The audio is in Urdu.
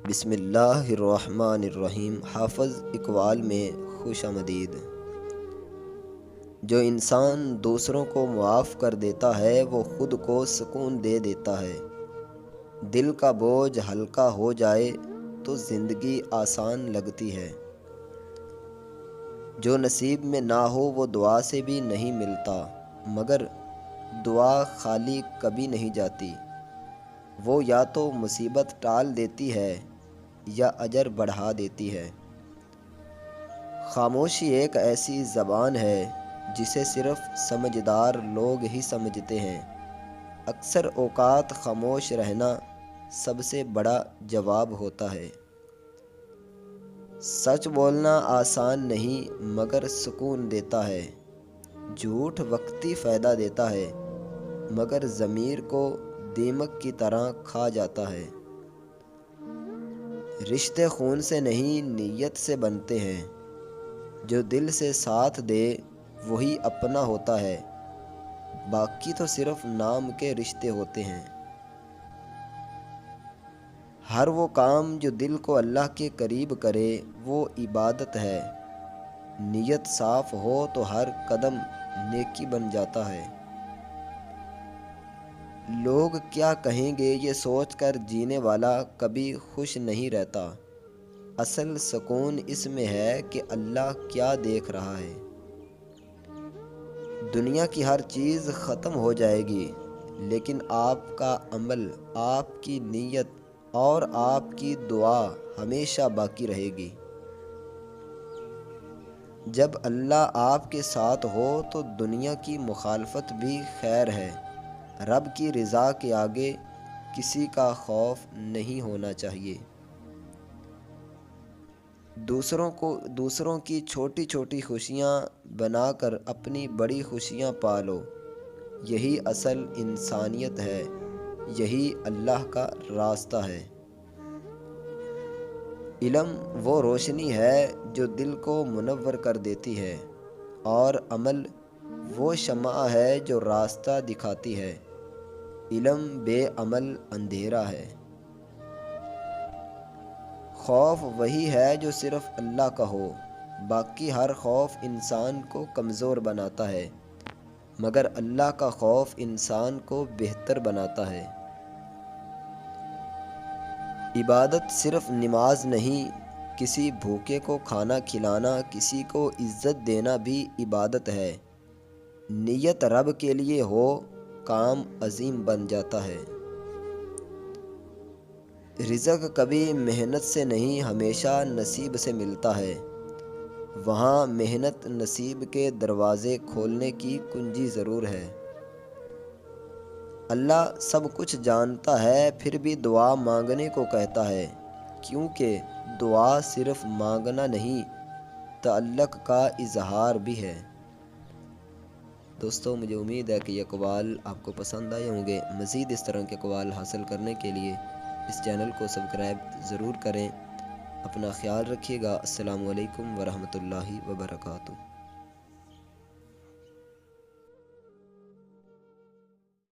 بسم اللہ الرحمن الرحیم۔ حافظ اقبال میں خوش آمدید۔ جو انسان دوسروں کو معاف کر دیتا ہے وہ خود کو سکون دے دیتا ہے۔ دل کا بوجھ ہلکا ہو جائے تو زندگی آسان لگتی ہے۔ جو نصیب میں نہ ہو وہ دعا سے بھی نہیں ملتا، مگر دعا خالی کبھی نہیں جاتی۔ وہ یا تو مصیبت ٹال دیتی ہے یا اجر بڑھا دیتی ہے۔ خاموشی ایک ایسی زبان ہے جسے صرف سمجھدار لوگ ہی سمجھتے ہیں۔ اکثر اوقات خاموش رہنا سب سے بڑا جواب ہوتا ہے۔ سچ بولنا آسان نہیں مگر سکون دیتا ہے۔ جھوٹ وقتی فائدہ دیتا ہے مگر ضمیر کو دیمک کی طرح کھا جاتا ہے۔ رشتے خون سے نہیں نیت سے بنتے ہیں۔ جو دل سے ساتھ دے وہی اپنا ہوتا ہے، باقی تو صرف نام کے رشتے ہوتے ہیں۔ ہر وہ کام جو دل کو اللہ کے قریب کرے وہ عبادت ہے۔ نیت صاف ہو تو ہر قدم نیکی بن جاتا ہے۔ لوگ کیا کہیں گے یہ سوچ کر جینے والا کبھی خوش نہیں رہتا۔ اصل سکون اس میں ہے کہ اللہ کیا دیکھ رہا ہے۔ دنیا کی ہر چیز ختم ہو جائے گی لیکن آپ کا عمل، آپ کی نیت اور آپ کی دعا ہمیشہ باقی رہے گی۔ جب اللہ آپ کے ساتھ ہو تو دنیا کی مخالفت بھی خیر ہے۔ رب کی رضا کے آگے کسی کا خوف نہیں ہونا چاہیے۔ دوسروں کی چھوٹی چھوٹی خوشیاں بنا کر اپنی بڑی خوشیاں پالو۔ یہی اصل انسانیت ہے، یہی اللہ کا راستہ ہے۔ علم وہ روشنی ہے جو دل کو منور کر دیتی ہے، اور عمل وہ شمع ہے جو راستہ دکھاتی ہے۔ علم بے عمل اندھیرا ہے۔ خوف وہی ہے جو صرف اللہ کا ہو، باقی ہر خوف انسان کو کمزور بناتا ہے، مگر اللہ کا خوف انسان کو بہتر بناتا ہے۔ عبادت صرف نماز نہیں، کسی بھوکے کو کھانا کھلانا، کسی کو عزت دینا بھی عبادت ہے۔ نیت رب کے لیے ہو، کام عظیم بن جاتا ہے۔ رزق کبھی محنت سے نہیں ہمیشہ نصیب سے ملتا ہے۔ وہاں محنت نصیب کے دروازے کھولنے کی کنجی ضرور ہے۔ اللہ سب کچھ جانتا ہے پھر بھی دعا مانگنے کو کہتا ہے، کیونکہ دعا صرف مانگنا نہیں، تعلق کا اظہار بھی ہے۔ دوستو، مجھے امید ہے کہ یہ اقوال آپ کو پسند آئے ہوں گے۔ مزید اس طرح کے اقوال حاصل کرنے کے لیے اس چینل کو سبسکرائب ضرور کریں۔ اپنا خیال رکھیے گا۔ السلام علیکم ورحمۃ اللہ وبرکاتہ۔